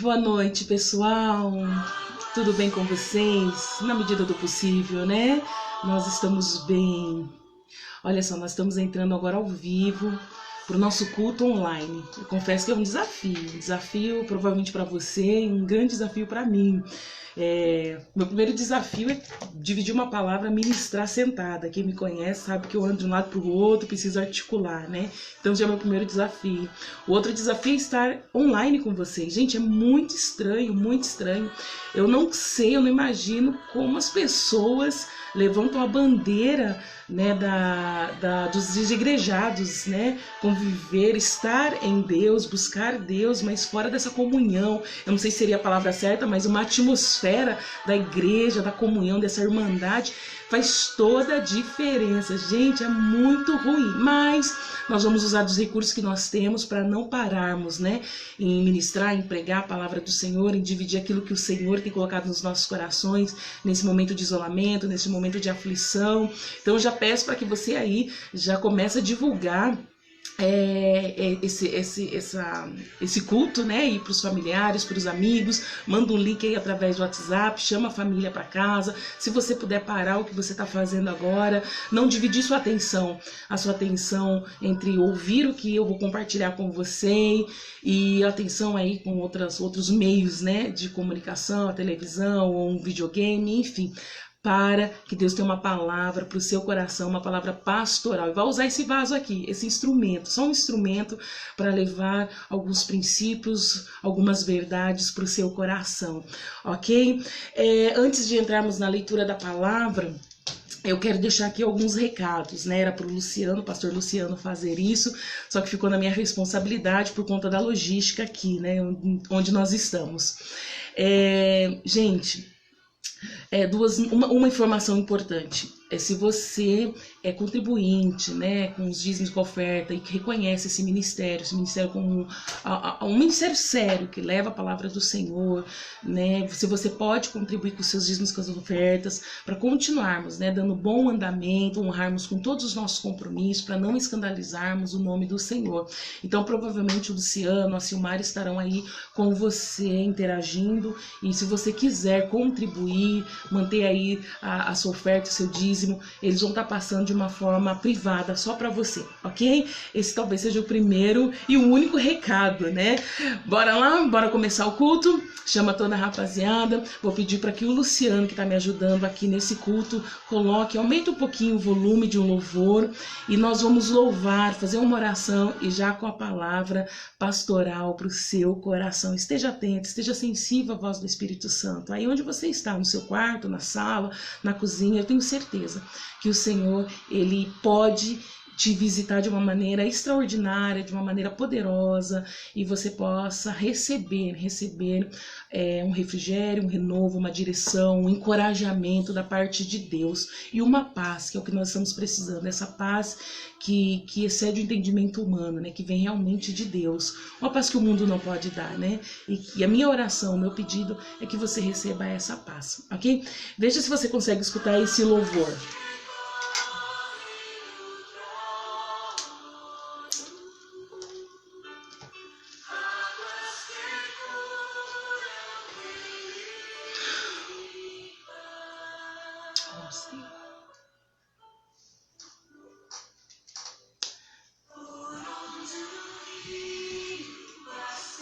Boa noite, pessoal. Tudo bem com vocês? Na medida do possível, né? Nós estamos bem. Olha só, nós estamos entrando agora ao vivo para o nosso culto online. Eu confesso que é um desafio provavelmente para você e um grande desafio para mim. Meu primeiro desafio é dividir uma palavra, ministrar sentada. Quem me conhece sabe que eu ando de um lado para o outro, preciso articular, né? Então já é meu primeiro desafio. O outro desafio é estar online com vocês. Gente, é muito estranho, muito estranho. Eu não sei, eu não imagino como as pessoas levantam a bandeira, né, dos desigrejados, né, conviver, estar em Deus, buscar Deus, mas fora dessa comunhão. Eu não sei se seria a palavra certa, mas uma atmosfera da igreja, da comunhão, dessa irmandade, faz toda a diferença. Gente, é muito ruim, mas nós vamos usar dos recursos que nós temos para não pararmos, né, em ministrar, em pregar a palavra do Senhor, em dividir aquilo que o Senhor tem colocado nos nossos corações, nesse momento de isolamento, nesse momento de aflição. Então eu já peço para que você aí já comece a divulgar esse culto, né, e para os familiares, para os amigos, manda um link aí através do WhatsApp, chama a família para casa. Se você puder parar o que você está fazendo agora, não dividir a sua atenção entre ouvir o que eu vou compartilhar com você e a atenção aí com outros meios, né, de comunicação, a televisão ou um videogame, enfim. Para que Deus tenha uma palavra para o seu coração, uma palavra pastoral. E vai usar esse vaso aqui, esse instrumento, só um instrumento para levar alguns princípios, algumas verdades para o seu coração, ok? Antes de entrarmos na leitura da palavra, eu quero deixar aqui alguns recados, né? Era para o Luciano, pastor Luciano, fazer isso, só que ficou na minha responsabilidade por conta da logística aqui, né? Onde nós estamos. Gente, uma informação importante. Se você é contribuinte, né, com os dízimos com a oferta e que reconhece esse ministério como um ministério sério que leva a palavra do Senhor, né, se você pode contribuir com os seus dízimos com as ofertas para continuarmos, né, dando bom andamento, honrarmos com todos os nossos compromissos, para não escandalizarmos o nome do Senhor. Então provavelmente o Luciano, a Silmara estarão aí com você interagindo, e se você quiser contribuir, manter aí a sua oferta, o seu dízimo, eles vão estar passando de uma forma privada só para você, ok? Esse talvez seja o primeiro e o único recado, né? Bora lá, bora começar o culto. Chama toda a rapaziada. Vou pedir para que o Luciano, que está me ajudando aqui nesse culto, aumente um pouquinho o volume de um louvor e nós vamos louvar, fazer uma oração e já com a palavra pastoral para o seu coração. Esteja atento, esteja sensível à voz do Espírito Santo. Aí onde você está, no seu quarto, na sala, na cozinha, eu tenho certeza que o Senhor, ele pode te visitar de uma maneira extraordinária, de uma maneira poderosa, e você possa receber um refrigério, um renovo, uma direção, um encorajamento da parte de Deus e uma paz, que é o que nós estamos precisando, essa paz que excede o entendimento humano, né, que vem realmente de Deus, uma paz que o mundo não pode dar, né, e a minha oração, o meu pedido é que você receba essa paz, ok? Veja se você consegue escutar esse louvor.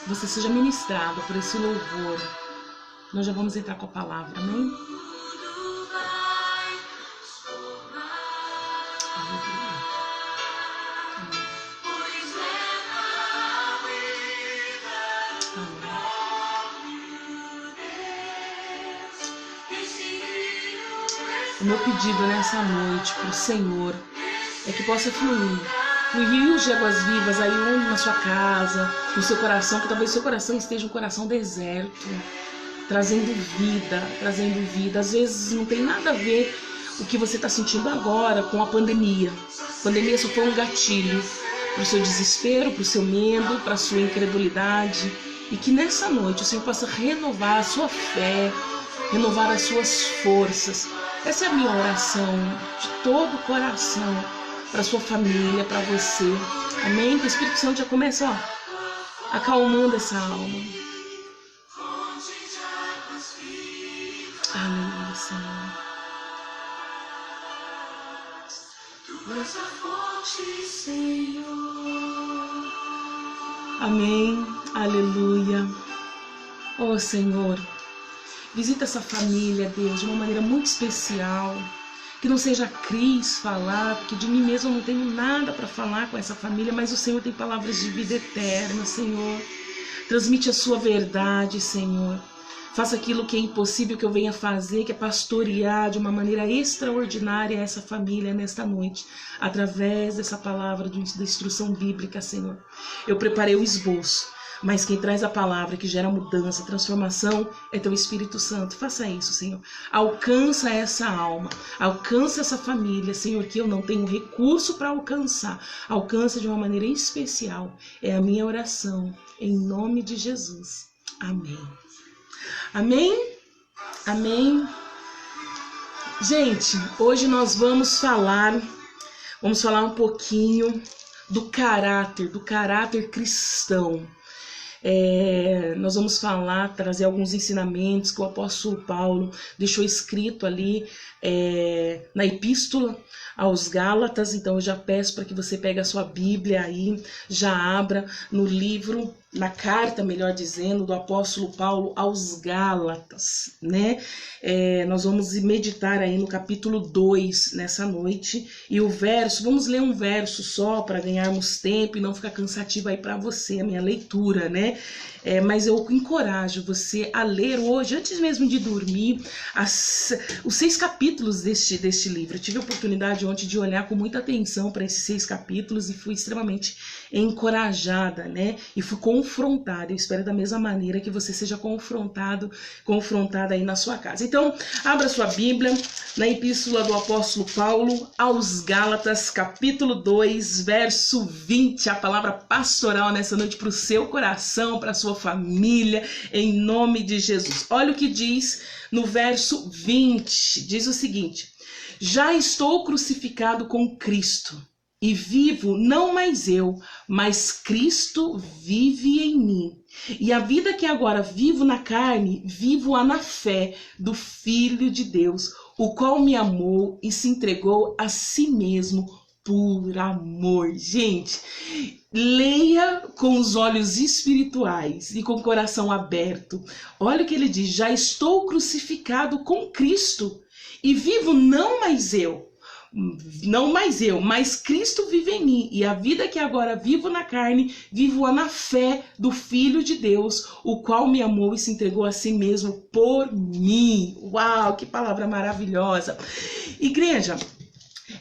Você seja ministrado por esse louvor. Nós já vamos entrar com a palavra, amém? O meu pedido nessa noite para o Senhor é que possa fluir rios de águas vivas aí na sua casa, no seu coração, que talvez seu coração esteja um coração deserto, trazendo vida. Às vezes não tem nada a ver o que você está sentindo agora com a pandemia. A pandemia só foi um gatilho para o seu desespero, para o seu medo, para a sua incredulidade, e que nessa noite o Senhor possa renovar a sua fé, renovar as suas forças. Essa é a minha oração de todo o coração para sua família, para você. Amém? Que o Espírito Santo já começa acalmando essa alma. nossa fonte, Senhor. Amém, aleluia. Oh, Senhor, visita essa família, Deus, de uma maneira muito especial. Que não seja a Cris falar, porque de mim mesmo eu não tenho nada para falar com essa família, mas o Senhor tem palavras de vida eterna, Senhor. Transmite a sua verdade, Senhor. Faça aquilo que é impossível que eu venha fazer, que é pastorear de uma maneira extraordinária essa família nesta noite, através dessa palavra da instrução bíblica, Senhor. Eu preparei o esboço, mas quem traz a palavra que gera mudança, transformação, é Teu Espírito Santo. Faça isso, Senhor. Alcança essa alma, alcança essa família, Senhor, que eu não tenho recurso para alcançar. Alcança de uma maneira especial. É a minha oração, em nome de Jesus. Amém. Amém? Amém? Gente, hoje nós vamos falar um pouquinho do caráter cristão. Nós vamos trazer alguns ensinamentos que o apóstolo Paulo deixou escrito ali na epístola aos Gálatas. Então eu já peço para que você pegue a sua Bíblia aí, já abra no livro, na carta, melhor dizendo, do apóstolo Paulo aos Gálatas, né? Nós vamos meditar aí no capítulo 2 nessa noite, e vamos ler um verso só para ganharmos tempo e não ficar cansativo aí para você, a minha leitura, né? Mas eu encorajo você a ler hoje, antes mesmo de dormir, os 6 capítulos deste livro. Eu tive a oportunidade ontem de olhar com muita atenção para esses 6 capítulos e fui extremamente encorajada, né? E fui confrontada. Eu espero da mesma maneira que você seja confrontada aí na sua casa. Então, abra sua Bíblia na epístola do apóstolo Paulo aos Gálatas, capítulo 2, verso 20, a palavra pastoral nessa noite para o seu coração, para a sua família, em nome de Jesus. Olha o que diz no verso 20, diz o seguinte: já estou crucificado com Cristo, e vivo não mais eu, mas Cristo vive em mim. E a vida que agora vivo na carne, vivo-a na fé do Filho de Deus, o qual me amou e se entregou a si mesmo por amor. Gente, leia com os olhos espirituais e com o coração aberto. Olha o que ele diz: já estou crucificado com Cristo, e vivo não mais eu, mas Cristo vive em mim, e a vida que agora vivo na carne, vivo-a na fé do Filho de Deus, o qual me amou e se entregou a si mesmo por mim. Uau, que palavra maravilhosa! Igreja,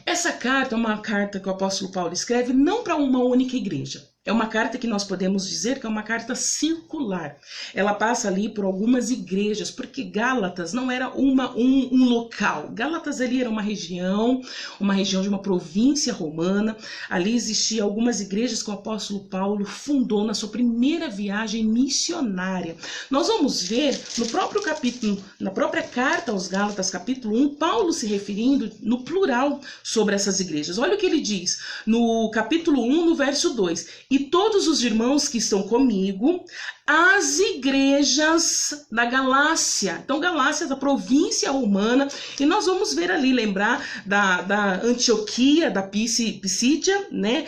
essa carta é uma carta que o apóstolo Paulo escreve não para uma única igreja. É uma carta que nós podemos dizer que é uma carta circular. Ela passa ali por algumas igrejas, porque Gálatas não era um local. Gálatas ali era uma região de uma província romana. Ali existiam algumas igrejas que o apóstolo Paulo fundou na sua primeira viagem missionária. Nós vamos ver no próprio capítulo, na própria carta aos Gálatas, capítulo 1, Paulo se referindo no plural sobre essas igrejas. Olha o que ele diz no capítulo 1, no verso 2. E todos os irmãos que estão comigo, as igrejas da Galácia. Então, Galácia, da província romana, e nós vamos ver ali, lembrar da Antioquia, da Pisídia, né?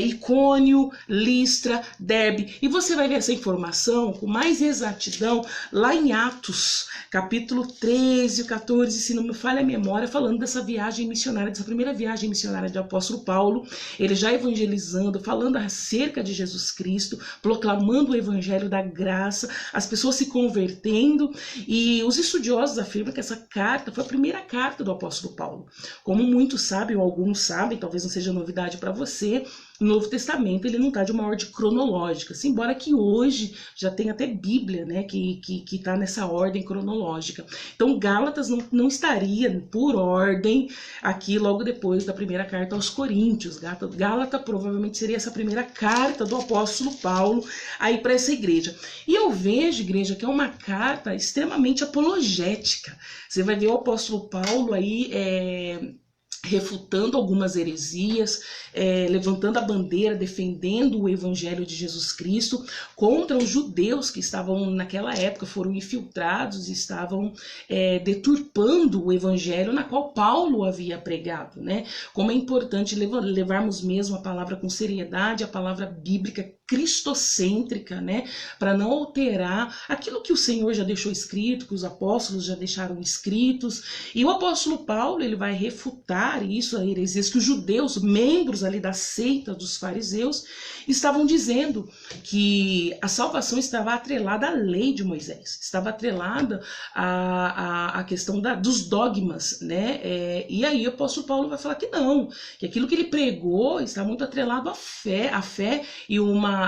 Icônio, Listra, Derbe. E você vai ver essa informação com mais exatidão lá em Atos, capítulo 13, 14, se não me falha a memória, falando dessa viagem missionária, dessa primeira viagem missionária do apóstolo Paulo, ele já evangelizando, falando acerca de Jesus Cristo, proclamando o evangelho da graça, as pessoas se convertendo, e os estudiosos afirmam que essa carta foi a primeira carta do apóstolo Paulo. Como muitos sabem, ou alguns sabem, talvez não seja novidade para você, no Novo Testamento ele não está de uma ordem cronológica, assim, embora que hoje já tem até Bíblia, né, que está nessa ordem cronológica. Então Gálatas não estaria por ordem aqui logo depois da primeira carta aos Coríntios. Gálata provavelmente seria essa primeira carta do apóstolo Paulo aí para essa igreja. E eu vejo, igreja, que é uma carta extremamente apologética. Você vai ver o apóstolo Paulo aí refutando algumas heresias, levantando a bandeira, defendendo o evangelho de Jesus Cristo contra os judeus que estavam naquela época, foram infiltrados e estavam deturpando o evangelho na qual Paulo havia pregado, né? Como é importante levarmos mesmo a palavra com seriedade, a palavra bíblica cristocêntrica, né? Para não alterar aquilo que o Senhor já deixou escrito, que os apóstolos já deixaram escritos. E o apóstolo Paulo, ele vai refutar isso, a heresias que os judeus, membros ali da seita dos fariseus, estavam dizendo que a salvação estava atrelada à lei de Moisés, estava atrelada à questão dos dogmas, né? E aí o apóstolo Paulo vai falar que não, que aquilo que ele pregou está muito atrelado à fé e uma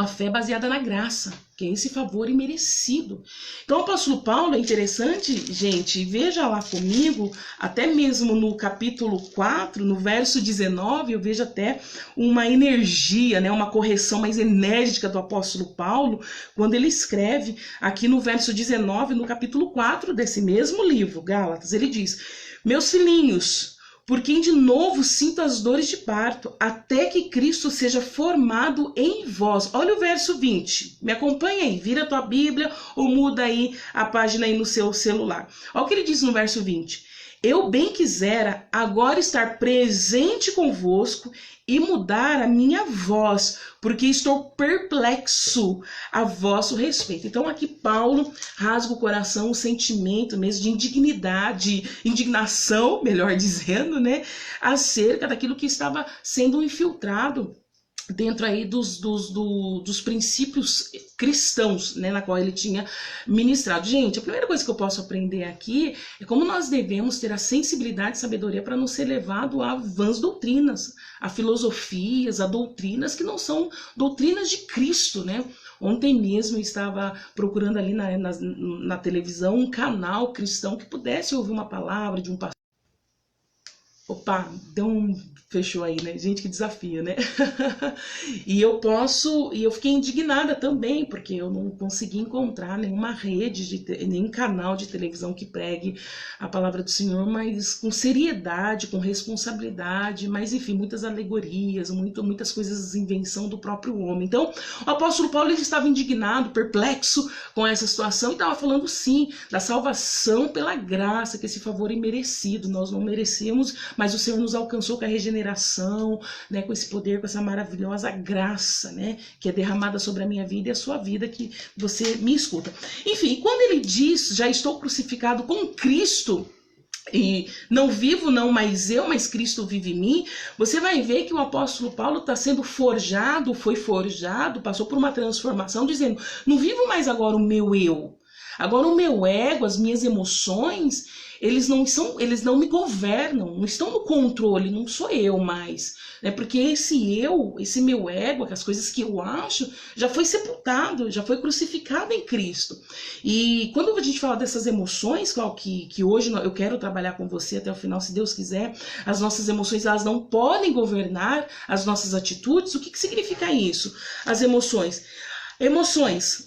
fé baseada na graça, que é esse favor imerecido. Então o apóstolo Paulo é interessante, gente, veja lá comigo, até mesmo no capítulo 4, no verso 19, eu vejo até uma energia, né, uma correção mais enérgica do apóstolo Paulo, quando ele escreve aqui no verso 19, no capítulo 4 desse mesmo livro, Gálatas, ele diz: meus filhinhos, por quem de novo sinto as dores de parto, até que Cristo seja formado em vós. Olha o verso 20, me acompanha aí, vira a tua Bíblia ou muda aí a página aí no seu celular. Olha o que ele diz no verso 20. Eu bem quisera agora estar presente convosco e mudar a minha voz, porque estou perplexo a vosso respeito. Então aqui Paulo rasga o coração, o sentimento mesmo de indignidade, indignação, melhor dizendo, né, acerca daquilo que estava sendo infiltrado dentro aí dos princípios cristãos, né, na qual ele tinha ministrado. Gente, a primeira coisa que eu posso aprender aqui é como nós devemos ter a sensibilidade e sabedoria para não ser levado a vãs doutrinas, a filosofias, a doutrinas que não são doutrinas de Cristo, né? Ontem mesmo eu estava procurando ali na televisão um canal cristão que pudesse ouvir uma palavra de um pastor. Opa, fechou aí, né? Gente, que desafio, né? E eu fiquei indignada também, porque eu não consegui encontrar nenhuma rede, nenhum canal de televisão que pregue a palavra do Senhor, mas com seriedade, com responsabilidade, mas enfim, muitas alegorias, muitas coisas, invenção do próprio homem. Então, o apóstolo Paulo, ele estava indignado, perplexo com essa situação, e estava falando sim, da salvação pela graça, que esse favor é imerecido, nós não merecemos, mas o Senhor nos alcançou com a regeneração, né, com esse poder, com essa maravilhosa graça, né, que é derramada sobre a minha vida e a sua vida, que você me escuta. Enfim, quando ele diz, já estou crucificado com Cristo, e não vivo não mais eu, mas Cristo vive em mim, você vai ver que o apóstolo Paulo está sendo forjado, foi forjado, passou por uma transformação, dizendo, não vivo mais agora o meu eu, agora o meu ego, as minhas emoções, eles não me governam, não estão no controle, não sou eu mais, né? Porque esse meu ego, as coisas que eu acho, já foi sepultado, já foi crucificado em Cristo. E quando a gente fala dessas emoções, que hoje eu quero trabalhar com você até o final, se Deus quiser, as nossas emoções, elas não podem governar as nossas atitudes. O que significa isso? As emoções,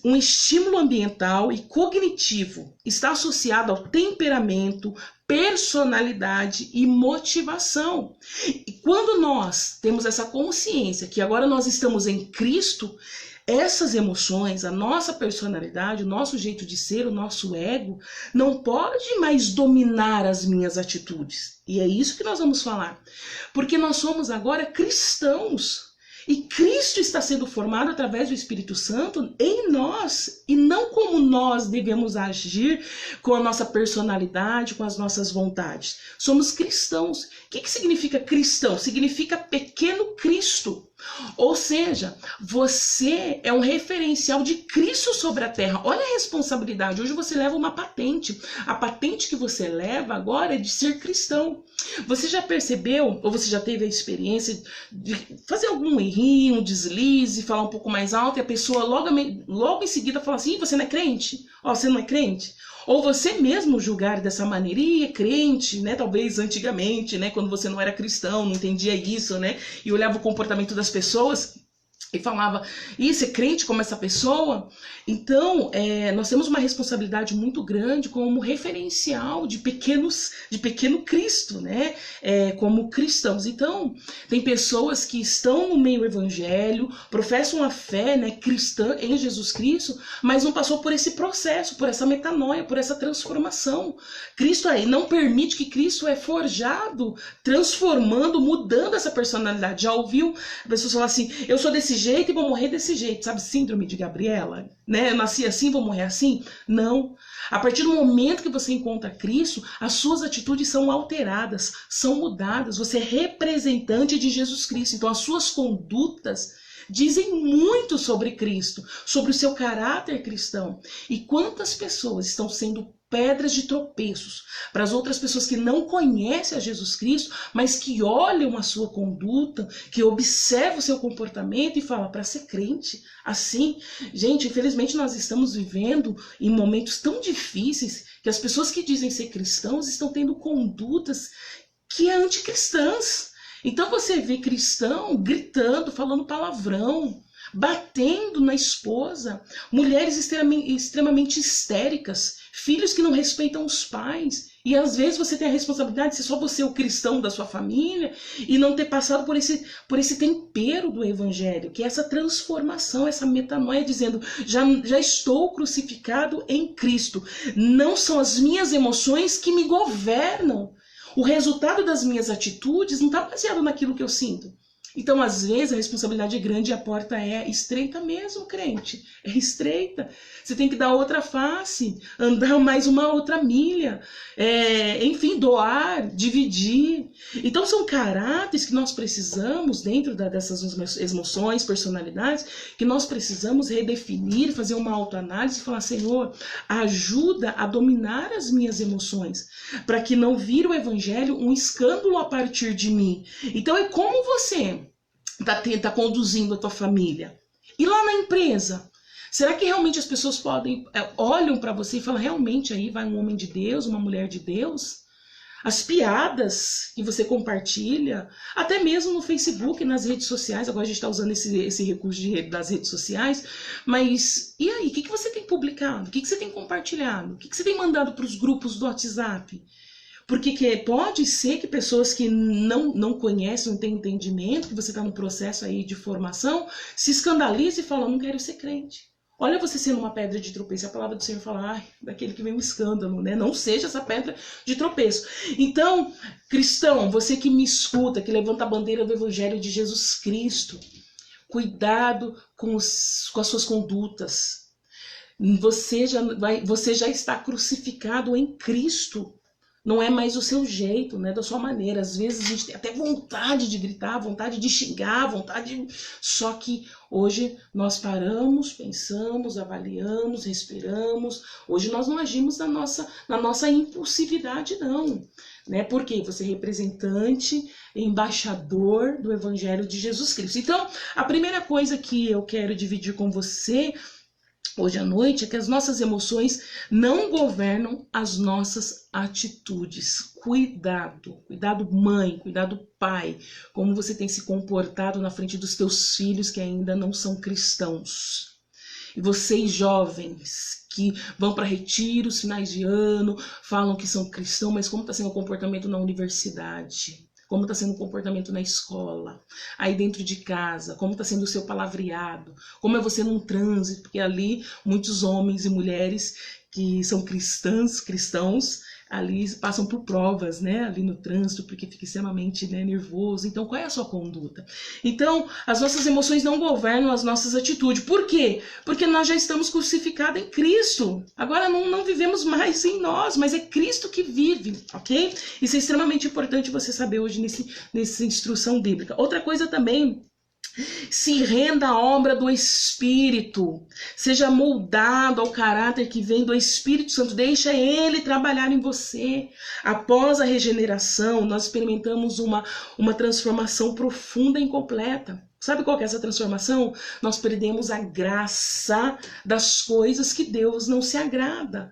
um estímulo ambiental e cognitivo, está associado ao temperamento, personalidade e motivação. E quando nós temos essa consciência que agora nós estamos em Cristo, essas emoções, a nossa personalidade, o nosso jeito de ser, o nosso ego, não pode mais dominar as minhas atitudes. E é isso que nós vamos falar. Porque nós somos agora cristãos. E Cristo está sendo formado através do Espírito Santo em nós, e não como nós devemos agir com a nossa personalidade, com as nossas vontades. Somos cristãos. O que significa cristão? Significa pequeno Cristo. Ou seja, você é um referencial de Cristo sobre a terra. Olha a responsabilidade. Hoje você leva uma patente. A patente que você leva agora é de ser cristão. Você já percebeu, ou você já teve a experiência de fazer algum errinho, um deslize, falar um pouco mais alto, e a pessoa logo em seguida fala assim, você não é crente? Ó, você não é crente? Ou você mesmo julgar dessa maneira, e é crente, né? Talvez antigamente, né? Quando você não era cristão, não entendia isso, né? E olhava o comportamento das pessoas. e falava, e você é crente como essa pessoa? Então, nós temos uma responsabilidade muito grande como referencial de pequeno Cristo, né? Como cristãos. Então, tem pessoas que estão no meio evangélico, professam a fé, né, cristã em Jesus Cristo, mas não passou por esse processo, por essa metanoia, por essa transformação. Cristo aí não permite que Cristo é forjado, transformando, mudando essa personalidade. Já ouviu a pessoa falar assim, eu sou desse jeito e vou morrer desse jeito, sabe? Síndrome de Gabriela, né? Eu nasci assim, vou morrer assim? Não. A partir do momento que você encontra Cristo, as suas atitudes são alteradas, são mudadas. Você é representante de Jesus Cristo. Então, as suas condutas dizem muito sobre Cristo, sobre o seu caráter cristão. E quantas pessoas estão sendo pedras de tropeços para as outras pessoas que não conhecem a Jesus Cristo, mas que olham a sua conduta, que observam o seu comportamento e falam, para ser crente, assim, gente, infelizmente nós estamos vivendo em momentos tão difíceis que as pessoas que dizem ser cristãos estão tendo condutas que é anticristãs. Então você vê cristão gritando, falando palavrão, batendo na esposa, mulheres extremamente histéricas, filhos que não respeitam os pais. E às vezes você tem a responsabilidade de ser só você o cristão da sua família e não ter passado por esse tempero do evangelho, que é essa transformação, essa metanoia, dizendo, já estou crucificado em Cristo. Não são as minhas emoções que me governam. O resultado das minhas atitudes não está baseado naquilo que eu sinto. Então, às vezes, a responsabilidade é grande e a porta é estreita mesmo, crente. É estreita. Você tem que dar outra face, andar mais uma outra milha, enfim, doar, dividir. Então, são caráteres que nós precisamos, dentro dessas emoções, personalidades, que nós precisamos redefinir, fazer uma autoanálise e falar, Senhor, ajuda a dominar as minhas emoções, para que não vire o evangelho um escândalo a partir de mim. Então, é como você está conduzindo a tua família. E lá na empresa, será que realmente as pessoas olham para você e falam, realmente aí vai um homem de Deus, uma mulher de Deus? As piadas que você compartilha, até mesmo no Facebook, nas redes sociais, agora a gente está usando esse recurso das redes sociais, mas e aí, o que você tem publicado? O que você tem compartilhado? O que você tem mandado para os grupos do WhatsApp? Porque pode ser que pessoas que não conhecem, não têm entendimento, que você está no processo aí de formação, se escandalize e falam, não quero ser crente. Olha você sendo uma pedra de tropeço. A palavra do Senhor fala, daquele que vem um escândalo, né? Não seja essa pedra de tropeço. Então, cristão, você que me escuta, que levanta a bandeira do Evangelho de Jesus Cristo, cuidado com as suas condutas. Você já está crucificado em Cristo. Não é mais o seu jeito, né, da sua maneira. Às vezes a gente tem até vontade de gritar, vontade de xingar, Só que hoje nós paramos, pensamos, avaliamos, respiramos. Hoje nós não agimos na nossa impulsividade, não. Né? Porque você é representante, embaixador do Evangelho de Jesus Cristo. Então, a primeira coisa que eu quero dividir com você hoje à noite é que as nossas emoções não governam as nossas atitudes. Cuidado mãe, cuidado pai, como você tem se comportado na frente dos teus filhos que ainda não são cristãos. E vocês jovens que vão para retiros, finais de ano, falam que são cristãos, mas como está sendo o comportamento na universidade? Como está sendo o comportamento na escola, aí dentro de casa, como está sendo o seu palavreado, como é você num trânsito, porque ali muitos homens e mulheres que são cristãos, ali passam por provas, né, ali no trânsito, porque fica extremamente, né, nervoso. Então, qual é a sua conduta? Então, as nossas emoções não governam as nossas atitudes. Por quê? Porque nós já estamos crucificados em Cristo. Agora não vivemos mais em nós, mas é Cristo que vive, ok? Isso é extremamente importante você saber hoje nessa instrução bíblica. Outra coisa também, se renda à obra do Espírito, seja moldado ao caráter que vem do Espírito Santo, deixa ele trabalhar em você. Após a regeneração, nós experimentamos uma transformação profunda e completa. Sabe qual que é essa transformação? Nós perdemos a graça das coisas que Deus não se agrada.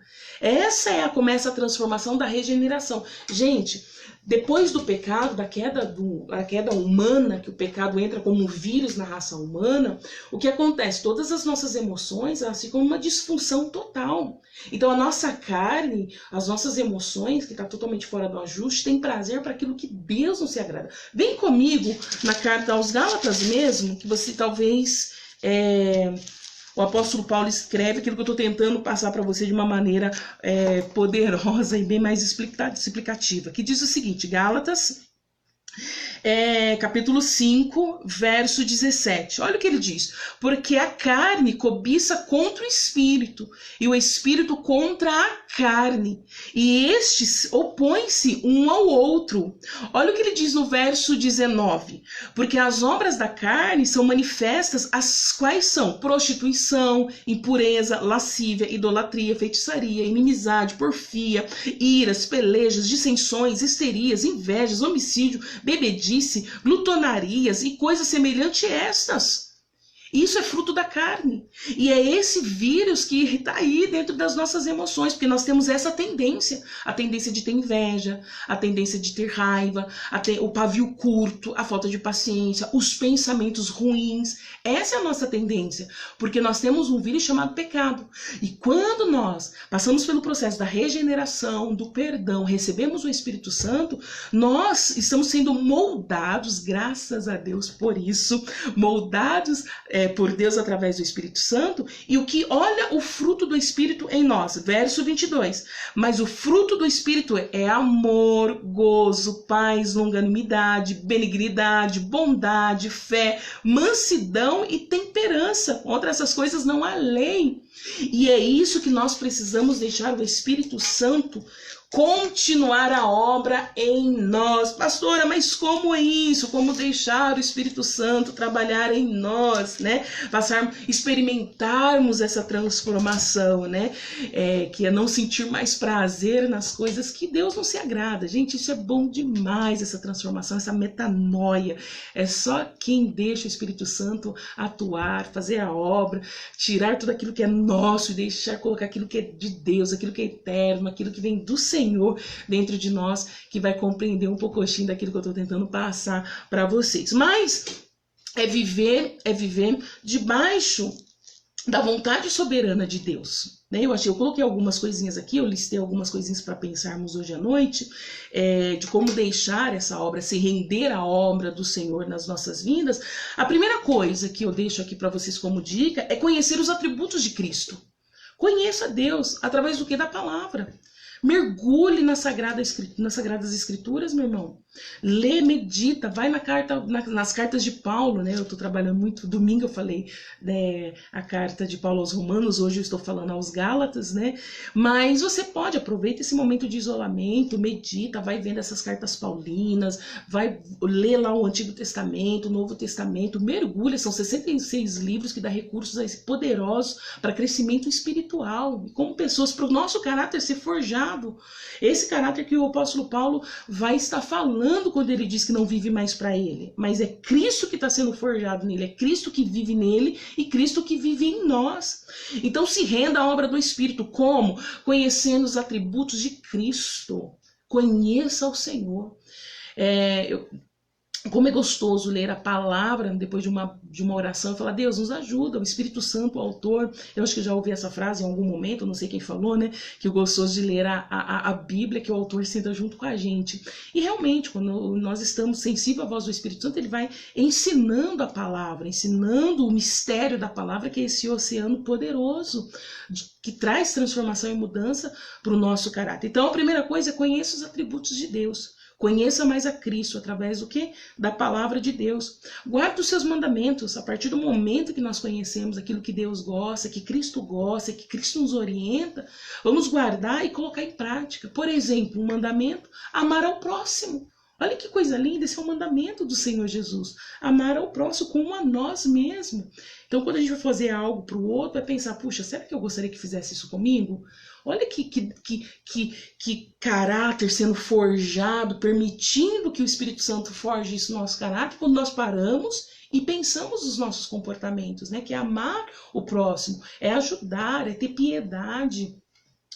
Começa a transformação da regeneração. Gente, depois do pecado, da queda humana, que o pecado entra como um vírus na raça humana, o que acontece? Todas as nossas emoções, elas ficam numa disfunção total. Então a nossa carne, as nossas emoções, que está totalmente fora do ajuste, tem prazer para aquilo que Deus não se agrada. Vem comigo na carta aos Gálatas mesmo, que você talvez... O apóstolo Paulo escreve aquilo que eu estou tentando passar para você de uma maneira poderosa e bem mais explicativa, que diz o seguinte, Gálatas, capítulo 5, verso 17. Olha o que ele diz. Porque a carne cobiça contra o espírito, e o espírito contra a carne, e estes opõem-se um ao outro. Olha o que ele diz no verso 19. Porque as obras da carne são manifestas, as quais são prostituição, impureza, lascívia, idolatria, feitiçaria, inimizade, porfia, iras, pelejas, dissensões, histerias, invejas, homicídio, bebedice, glutonarias e coisas semelhantes a estas. Isso é fruto da carne. E é esse vírus que está aí dentro das nossas emoções, porque nós temos essa tendência. A tendência de ter inveja, a tendência de ter raiva, o pavio curto, a falta de paciência, os pensamentos ruins. Essa é a nossa tendência, porque nós temos um vírus chamado pecado. E quando nós passamos pelo processo da regeneração, do perdão, recebemos o Espírito Santo, nós estamos sendo moldados, graças a Deus por isso, moldados por Deus através do Espírito Santo, e olha o fruto do Espírito em nós, verso 22, mas o fruto do Espírito é amor, gozo, paz, longanimidade, benignidade, bondade, fé, mansidão e temperança. Contra essas coisas não há lei. E é isso que nós precisamos deixar o Espírito Santo continuar a obra em nós. Pastora, mas como é isso? Como deixar o Espírito Santo trabalhar em nós, né? Experimentarmos essa transformação, né? Que é não sentir mais prazer nas coisas que Deus não se agrada. Gente, isso é bom demais, essa transformação, essa metanoia. É só quem deixa o Espírito Santo atuar, fazer a obra, tirar tudo aquilo que é nosso e deixar colocar aquilo que é de Deus, aquilo que é eterno, aquilo que vem do Senhor dentro de nós, que vai compreender um pouquinho daquilo que eu estou tentando passar para vocês. Mas é viver debaixo da vontade soberana de Deus. Eu coloquei algumas coisinhas aqui, eu listei algumas coisinhas para pensarmos hoje à noite, de como deixar essa obra, se render à obra do Senhor nas nossas vidas. A primeira coisa que eu deixo aqui para vocês como dica é conhecer os atributos de Cristo. Conheça Deus através do que? Da palavra. Mergulhe nas Sagradas Escrituras, meu irmão. Lê, medita, vai nas cartas de Paulo, né? Eu estou trabalhando muito, domingo eu falei a carta de Paulo aos Romanos, hoje eu estou falando aos Gálatas, né? Mas você pode, aproveita esse momento de isolamento, medita, vai vendo essas cartas paulinas, vai ler lá o Antigo Testamento, o Novo Testamento, mergulha, são 66 livros que dão recursos poderosos para crescimento espiritual, como pessoas, para o nosso caráter ser forjado. Esse caráter que o apóstolo Paulo vai estar falando quando ele diz que não vive mais para ele, mas é Cristo que está sendo forjado nele, é Cristo que vive nele e Cristo que vive em nós. Então se renda à obra do Espírito. Como? Conhecendo os atributos de Cristo. Conheça o Senhor. Como é gostoso ler a palavra depois de uma oração e falar, Deus, nos ajuda, o Espírito Santo, o autor. Eu acho que eu já ouvi essa frase em algum momento, não sei quem falou, né? Que o gostoso de ler a Bíblia, que o autor senta junto com a gente. E realmente, quando nós estamos sensíveis à voz do Espírito Santo, ele vai ensinando a palavra, ensinando o mistério da palavra, que é esse oceano poderoso, que traz transformação e mudança para o nosso caráter. Então, a primeira coisa é conheça os atributos de Deus. Conheça mais a Cristo através do quê? Da palavra de Deus. Guarde os seus mandamentos. A partir do momento que nós conhecemos aquilo que Deus gosta, que Cristo gosta, que Cristo nos orienta, vamos guardar e colocar em prática. Por exemplo, um mandamento, amar ao próximo. Olha que coisa linda, esse é o mandamento do Senhor Jesus. Amar ao próximo como a nós mesmos. Então, quando a gente vai fazer algo para o outro, é pensar, puxa, será que eu gostaria que fizesse isso comigo? Olha que caráter sendo forjado, permitindo que o Espírito Santo forje isso no nosso caráter, quando nós paramos e pensamos os nossos comportamentos, né? Que é amar o próximo, é ajudar, é ter piedade.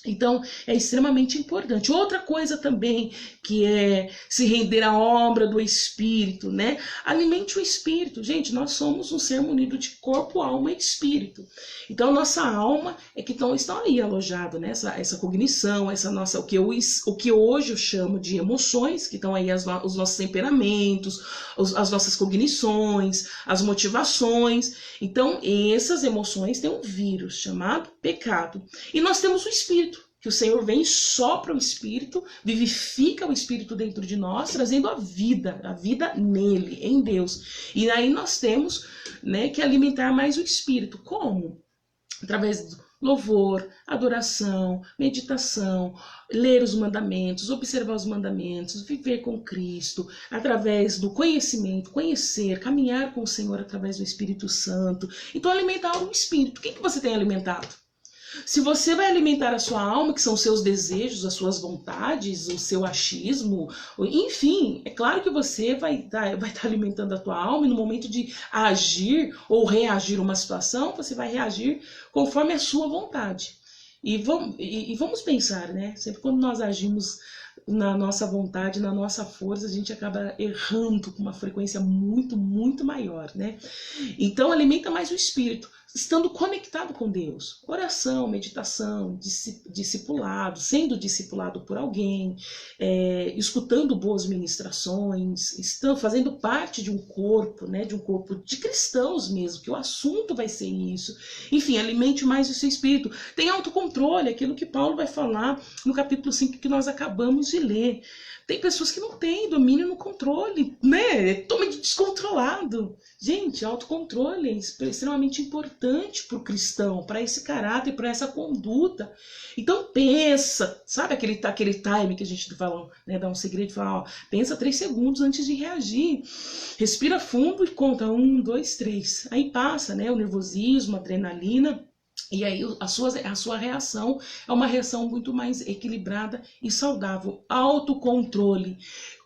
Então, é extremamente importante. Outra coisa também que é se render à obra do Espírito, né? Alimente o Espírito. Gente, nós somos um ser munido de corpo, alma e Espírito. Então, nossa alma é que estão aí alojado, né? Essa cognição, essa nossa, o que hoje eu chamo de emoções, que estão aí os nossos temperamentos, as nossas cognições, as motivações. Então, essas emoções têm um vírus chamado pecado. E nós temos o Espírito, que o Senhor vem, sopra o Espírito, vivifica o Espírito dentro de nós, trazendo a vida nele, em Deus. E aí nós temos, né, que alimentar mais o Espírito. Como? Através do louvor, adoração, meditação, ler os mandamentos, observar os mandamentos, viver com Cristo, através do conhecimento, conhecer, caminhar com o Senhor através do Espírito Santo. Então, alimentar o Espírito. O que você tem alimentado? Se você vai alimentar a sua alma, que são os seus desejos, as suas vontades, o seu achismo, enfim, é claro que você vai estar alimentando a tua alma e no momento de agir ou reagir a uma situação, você vai reagir conforme a sua vontade. E vamos pensar, né? Sempre quando nós agimos na nossa vontade, na nossa força, a gente acaba errando com uma frequência muito, muito maior, né? Então, alimenta mais o Espírito, estando conectado com Deus. Oração, meditação, discipulado, sendo discipulado por alguém, escutando boas ministrações, fazendo parte de um corpo, né, de um corpo de cristãos mesmo, que o assunto vai ser isso. Enfim, alimente mais o seu espírito. Tem autocontrole, aquilo que Paulo vai falar no capítulo 5 que nós acabamos de ler. Tem pessoas que não têm domínio no controle, né? É totalmente descontrolado. Gente, autocontrole é extremamente importante para o cristão, para esse caráter, para essa conduta. Então pensa, sabe aquele time que a gente fala, né? Dá um segredo e fala, ó, pensa 3 segundos antes de reagir. Respira fundo e conta 1, 2, 3. Aí passa, né? O nervosismo, a adrenalina. E aí a sua reação é uma reação muito mais equilibrada e saudável. Autocontrole.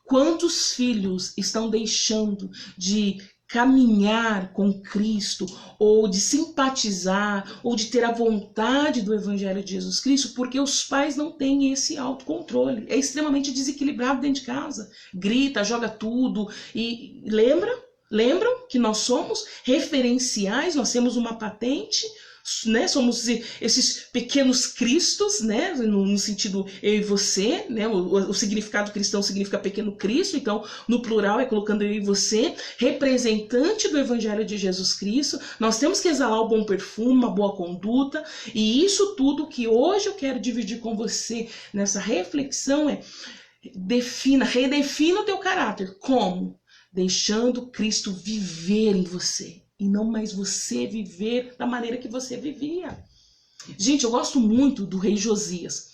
Quantos filhos estão deixando de caminhar com Cristo, ou de simpatizar, ou de ter a vontade do Evangelho de Jesus Cristo, porque os pais não têm esse autocontrole. É extremamente desequilibrado dentro de casa. Grita, joga tudo. E lembram que nós somos referenciais, nós temos uma patente, né? Somos esses pequenos cristos, né? No sentido eu e você, né? O significado cristão significa pequeno Cristo, então no plural é colocando eu e você, representante do Evangelho de Jesus Cristo. Nós temos que exalar o bom perfume, uma boa conduta, e isso tudo que hoje eu quero dividir com você nessa reflexão é: redefina o teu caráter. Como? Deixando Cristo viver em você. E não mais você viver da maneira que você vivia. Gente, eu gosto muito do rei Josias.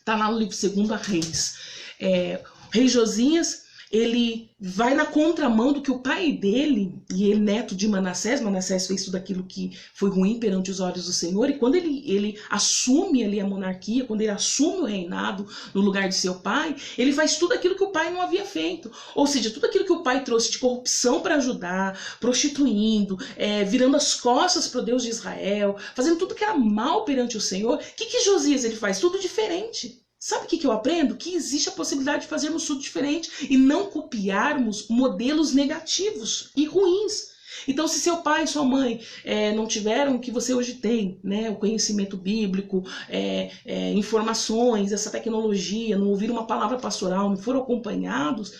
Está lá no livro 2 Reis. O rei Josias, ele vai na contramão do que o pai dele, e ele neto de Manassés fez tudo aquilo que foi ruim perante os olhos do Senhor, e quando ele assume ali a monarquia, quando ele assume o reinado no lugar de seu pai, ele faz tudo aquilo que o pai não havia feito. Ou seja, tudo aquilo que o pai trouxe de corrupção para ajudar, prostituindo, virando as costas para o Deus de Israel, fazendo tudo que era mal perante o Senhor. O que Josias ele faz? Tudo diferente. Sabe o que eu aprendo? Que existe a possibilidade de fazermos tudo diferente e não copiarmos modelos negativos e ruins. Então, se seu pai e sua mãe não tiveram o que você hoje tem, né, o conhecimento bíblico, informações, essa tecnologia, não ouviram uma palavra pastoral, não foram acompanhados,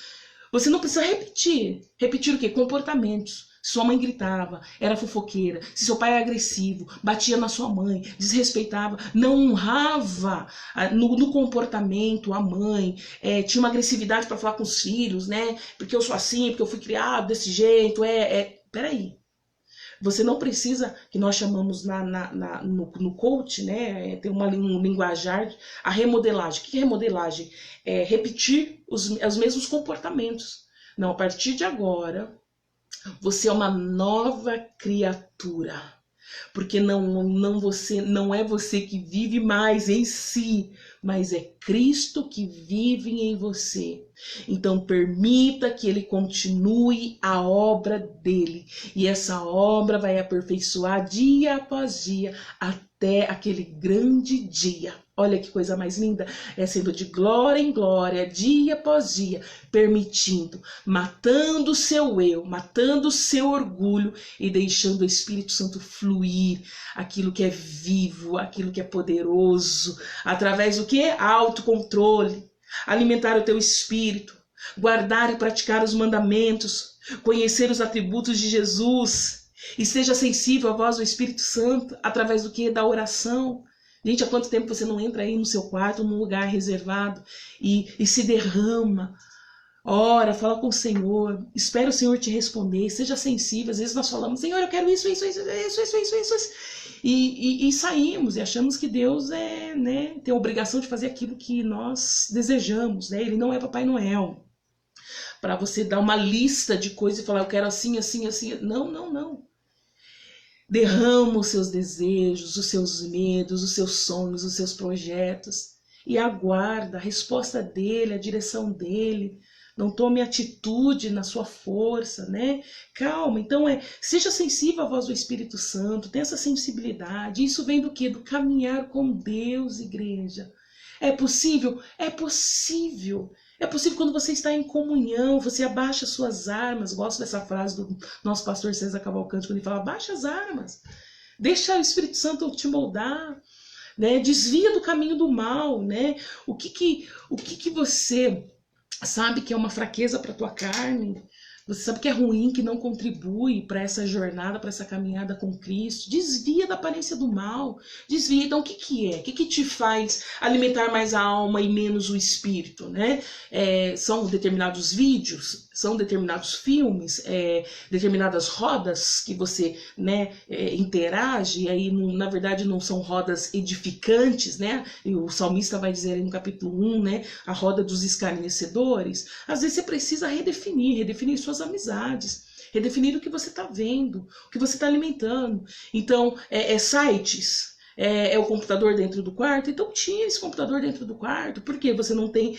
você não precisa repetir. Repetir o quê? Comportamentos. Se sua mãe gritava, era fofoqueira, se seu pai era agressivo, batia na sua mãe, desrespeitava, não honrava no comportamento a mãe, tinha uma agressividade para falar com os filhos, né? Porque eu sou assim, porque eu fui criado desse jeito, peraí. Você não precisa, que nós chamamos no coach, né? Tem um linguajar, a remodelagem. O que é remodelagem? É repetir os mesmos comportamentos. Não, a partir de agora, você é uma nova criatura, porque não é você que vive mais em si, mas é Cristo que vive em você. Então permita que ele continue a obra dele. E essa obra vai aperfeiçoar dia após dia até aquele grande dia. Olha que coisa mais linda, é sendo de glória em glória, dia após dia, permitindo, matando o seu eu, matando o seu orgulho e deixando o Espírito Santo fluir, aquilo que é vivo, aquilo que é poderoso, através do que? Autocontrole, alimentar o teu espírito, guardar e praticar os mandamentos, conhecer os atributos de Jesus, e seja sensível à voz do Espírito Santo, através do que? Da oração. Gente, há quanto tempo você não entra aí no seu quarto, num lugar reservado e se derrama? Ora, fala com o Senhor, espera o Senhor te responder, seja sensível. Às vezes nós falamos, Senhor, eu quero isso. E saímos e achamos que Deus tem a obrigação de fazer aquilo que nós desejamos, né? Ele não é Papai Noel, para você dar uma lista de coisas e falar, eu quero assim. Não. Derrama os seus desejos, os seus medos, os seus sonhos, os seus projetos e aguarda a resposta dele, a direção dele. Não tome atitude na sua força, né? Calma, então seja sensível à voz do Espírito Santo, tenha essa sensibilidade. Isso vem do quê? Do caminhar com Deus, igreja. É possível? É possível. É possível quando você está em comunhão, você abaixa suas armas. Gosto dessa frase do nosso pastor César Cavalcante, quando ele fala, abaixa as armas. Deixa o Espírito Santo te moldar, né? Desvia do caminho do mal, né? O que você sabe que é uma fraqueza para a tua carne? Você sabe que é ruim, que não contribui para essa jornada, para essa caminhada com Cristo? Desvia da aparência do mal. Desvia. Então, o que é? O que te faz alimentar mais a alma e menos o espírito, né? São determinados vídeos, são determinados filmes, determinadas rodas que você, né, interage, e aí, na verdade, não são rodas edificantes, né? E o salmista vai dizer aí no capítulo 1, né? A roda dos escarnecedores. Às vezes você precisa redefinir suas amizades, redefinir o que você está vendo, o que você está alimentando. Então, sites, o computador dentro do quarto, então tira esse computador dentro do quarto, porque você não tem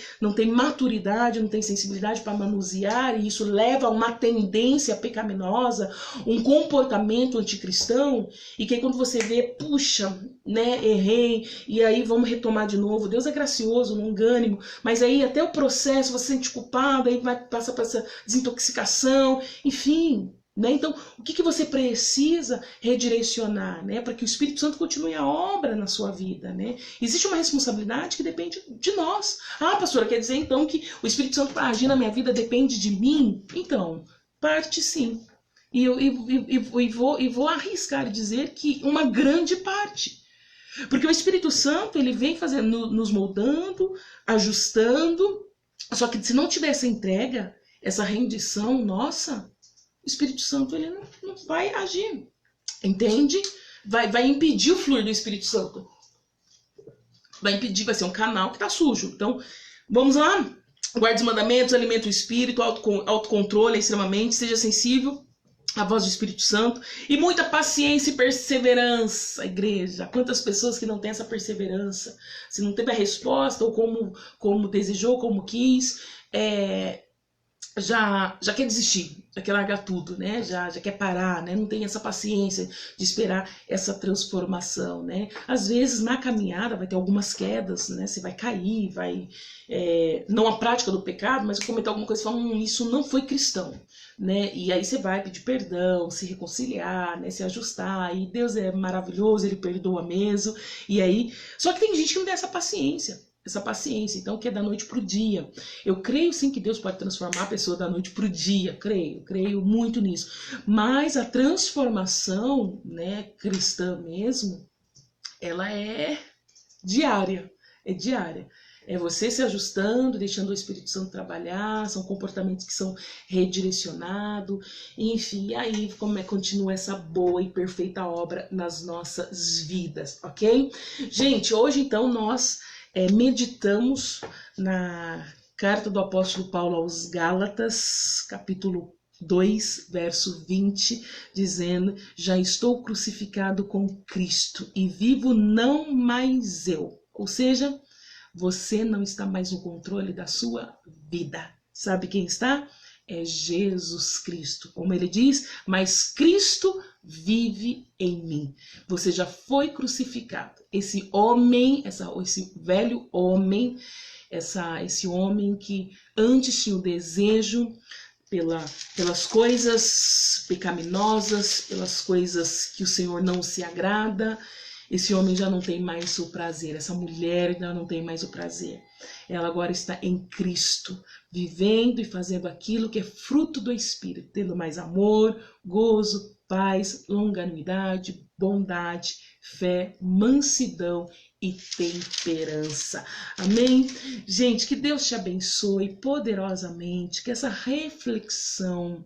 maturidade, não tem sensibilidade para manusear, e isso leva a uma tendência pecaminosa, um comportamento anticristão, e que aí quando você vê, puxa, né, errei, e aí vamos retomar de novo. Deus é gracioso, longânimo, mas aí até o processo você se sente culpado, aí vai passar por essa desintoxicação, enfim. Né? Então, o que você precisa redirecionar, né? Para que o Espírito Santo continue a obra na sua vida, né? Existe uma responsabilidade que depende de nós. Ah, pastora, quer dizer então que o Espírito Santo para agir na minha vida depende de mim? Então, parte sim. E vou arriscar dizer que uma grande parte. Porque o Espírito Santo, ele vem fazendo, nos moldando, ajustando. Só que se não tiver essa entrega, essa rendição nossa, o Espírito Santo, ele não vai agir, entende? Vai impedir o fluir do Espírito Santo. Vai impedir, vai ser um canal que está sujo. Então, vamos lá? Guarde os mandamentos, alimenta o espírito, autocontrole extremamente, seja sensível à voz do Espírito Santo e muita paciência e perseverança, igreja. Quantas pessoas que não têm essa perseverança, se não teve a resposta ou como desejou, como quis, já quer desistir, já quer largar tudo, né? Já quer parar, né? Não tem essa paciência de esperar essa transformação, né? Às vezes na caminhada vai ter algumas quedas, né? Você vai cair, não a prática do pecado, mas comentar alguma coisa e falar, isso não foi cristão, né? E aí você vai pedir perdão, se reconciliar, né? Se ajustar, e Deus é maravilhoso, Ele perdoa mesmo, e aí... Só que tem gente que não tem essa paciência, então que é da noite pro dia. Eu creio sim que Deus pode transformar a pessoa da noite pro dia, creio muito nisso, mas a transformação, né, cristã mesmo, ela é diária, é você se ajustando, deixando o Espírito Santo trabalhar, são comportamentos que são redirecionados, enfim, aí continua essa boa e perfeita obra nas nossas vidas, ok? Gente, hoje então nós meditamos na carta do apóstolo Paulo aos Gálatas, capítulo 2, verso 20, dizendo, já estou crucificado com Cristo e vivo não mais eu. Ou seja, Você não está mais no controle da sua vida. Sabe quem está? É Jesus Cristo. Como ele diz, mas Cristo vive em mim. Você já foi crucificado. Esse homem, esse velho homem, esse homem que antes tinha o desejo pelas coisas pecaminosas, pelas coisas que o Senhor não se agrada, esse homem já não tem mais o prazer, essa mulher já não tem mais o prazer. Ela agora está em Cristo, vivendo e fazendo aquilo que é fruto do Espírito, tendo mais amor, gozo, paz, longanimidade, bondade, fé, mansidão e temperança. Amém? Gente, que Deus te abençoe poderosamente, que essa reflexão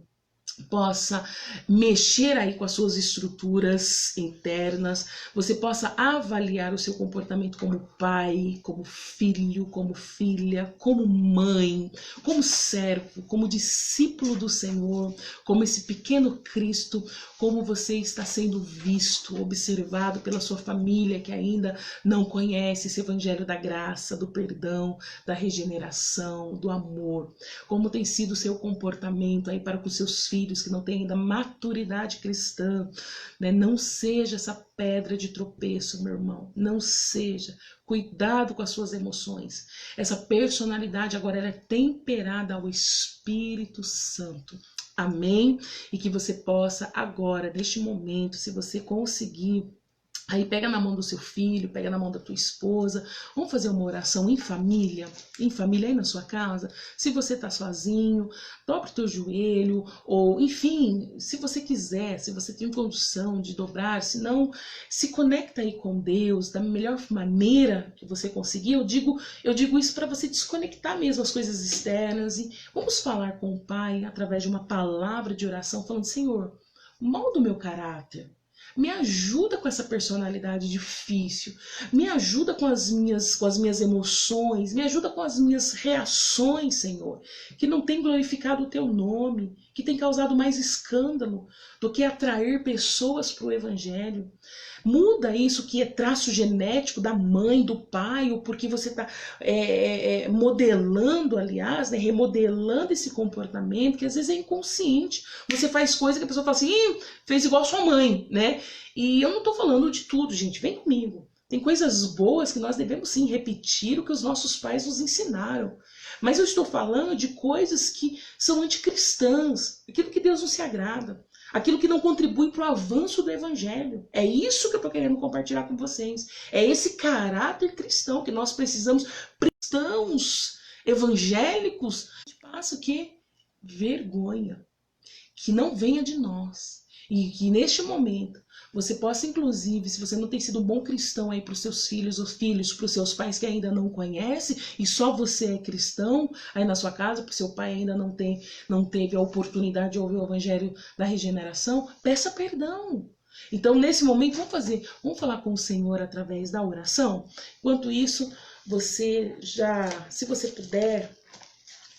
possa mexer aí com as suas estruturas internas, você possa avaliar o seu comportamento como pai, como filho, como filha, como mãe, como servo, como discípulo do Senhor, como esse pequeno Cristo, como você está sendo visto, observado pela sua família que ainda não conhece esse evangelho da graça, do perdão, da regeneração, do amor, como tem sido o seu comportamento aí para com seus filhos que não têm ainda maturidade cristã, né? Não seja essa pedra de tropeço, meu irmão, não seja. Cuidado com as suas emoções. Essa personalidade agora ela é temperada ao Espírito Santo. Amém? E que você possa agora, neste momento, se você conseguir, aí pega na mão do seu filho, pega na mão da tua esposa, vamos fazer uma oração em família aí na sua casa. Se você está sozinho, dobra o teu joelho, ou enfim, se você quiser, se você tem condição de dobrar, se não, se conecta aí com Deus da melhor maneira que você conseguir. Eu digo isso para você desconectar mesmo as coisas externas e vamos falar com o Pai através de uma palavra de oração, falando: Senhor, molda o meu caráter. Me ajuda com essa personalidade difícil, me ajuda com as minhas emoções, me ajuda com as minhas reações, Senhor, que não tem glorificado o teu nome, que tem causado mais escândalo do que atrair pessoas para o Evangelho. Muda isso que é traço genético da mãe, do pai, ou porque você está modelando, aliás, né, remodelando esse comportamento, que às vezes é inconsciente. Você faz coisa que a pessoa fala assim: fez igual sua mãe, né? E eu não estou falando de tudo, gente, vem comigo. Tem coisas boas que nós devemos sim repetir o que os nossos pais nos ensinaram. Mas eu estou falando de coisas que são anticristãs, aquilo que Deus não se agrada. Aquilo que não contribui para o avanço do Evangelho. É isso que eu estou querendo compartilhar com vocês. É esse caráter cristão que nós precisamos. Cristãos evangélicos, passa o quê? Vergonha. Que não venha de nós. E que neste momento você possa, inclusive, se você não tem sido um bom cristão aí para os seus filhos ou filhos, para os seus pais que ainda não conhecem, e só você é cristão aí na sua casa, porque seu pai ainda não teve a oportunidade de ouvir o evangelho da regeneração, peça perdão. Então, nesse momento, vamos falar com o Senhor através da oração. Enquanto isso, você já, se você puder,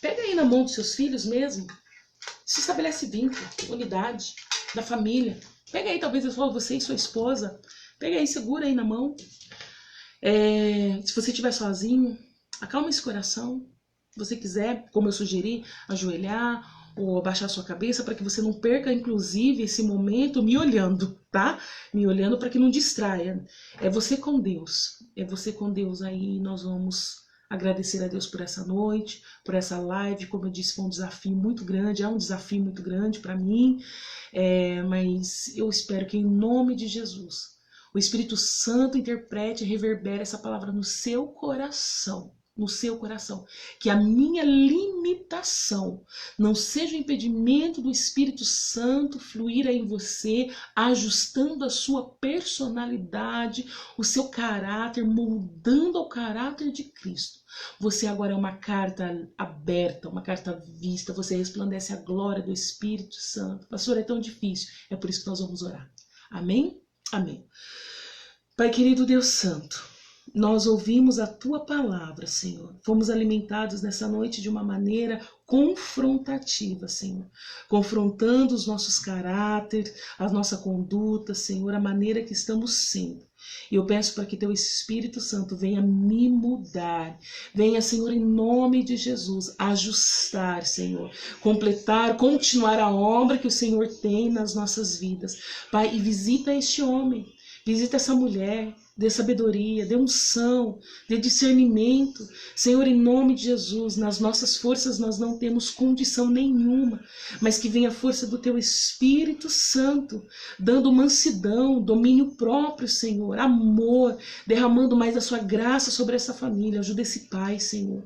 pega aí na mão dos seus filhos mesmo, se estabelece vínculo, unidade da família. Pega aí, talvez eu falo você e sua esposa. Pega aí, segura aí na mão. Se você estiver sozinho, acalma esse coração. Se você quiser, como eu sugeri, ajoelhar ou abaixar sua cabeça para que você não perca, inclusive, esse momento me olhando, tá? Me olhando para que não distraia. É você com Deus. É você com Deus aí. Nós vamos agradecer a Deus por essa noite, por essa live. Como eu disse, foi um desafio muito grande, é um desafio muito grande para mim, mas eu espero que em nome de Jesus, o Espírito Santo interprete e reverbere essa palavra no seu coração, que a minha limitação não seja um impedimento do Espírito Santo fluir aí em você, ajustando a sua personalidade, o seu caráter, moldando ao caráter de Cristo. Você agora é uma carta aberta, uma carta vista, você resplandece a glória do Espírito Santo. Pastor, é tão difícil, é por isso que nós vamos orar. Amém? Amém. Pai querido Deus Santo, nós ouvimos a Tua palavra, Senhor. Fomos alimentados nessa noite de uma maneira confrontativa, Senhor. Confrontando os nossos caráteres, a nossa conduta, Senhor, a maneira que estamos sendo. E eu peço para que teu Espírito Santo venha me mudar. Venha, Senhor, em nome de Jesus, ajustar, Senhor, completar, continuar a obra que o Senhor tem nas nossas vidas. Pai, e visita este homem, visita essa mulher, dê sabedoria, dê unção, dê discernimento. Senhor, em nome de Jesus, nas nossas forças nós não temos condição nenhuma, mas que venha a força do teu Espírito Santo, dando mansidão, domínio próprio, Senhor, amor, derramando mais da sua graça sobre essa família. Ajuda esse pai, Senhor.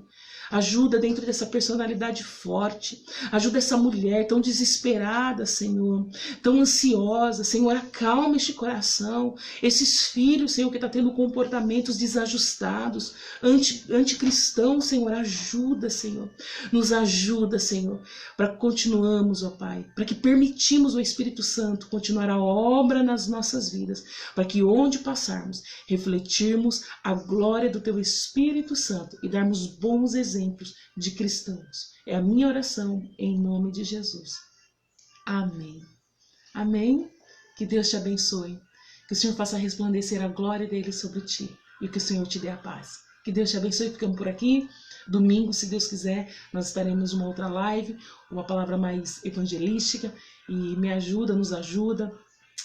Ajuda dentro dessa personalidade forte. Ajuda essa mulher tão desesperada, Senhor, tão ansiosa. Senhor, acalma este coração. Esses filhos, Senhor, que está tendo comportamentos desajustados, anticristãos, Senhor, ajuda, Senhor. Nos ajuda, Senhor, para que continuamos, ó Pai, para que permitimos o Espírito Santo continuar a obra nas nossas vidas, para que onde passarmos, refletirmos a glória do teu Espírito Santo e darmos bons exemplos de cristãos. É a minha oração em nome de Jesus. Amém. Amém. Que Deus te abençoe. Que o Senhor faça resplandecer a glória dele sobre ti e que o Senhor te dê a paz. Que Deus te abençoe. Ficamos por aqui. Domingo, se Deus quiser, nós estaremos numa outra live, uma palavra mais evangelística, e me ajuda, nos ajuda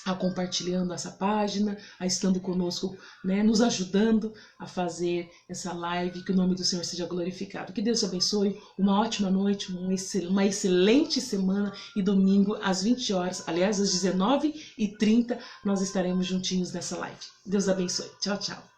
a compartilhando essa página, a estando conosco, né, nos ajudando a fazer essa live, que o nome do Senhor seja glorificado. Que Deus te abençoe, uma ótima noite, uma excelente semana, e domingo às 20 horas, aliás às 19h30, nós estaremos juntinhos nessa live. Deus abençoe. Tchau, tchau.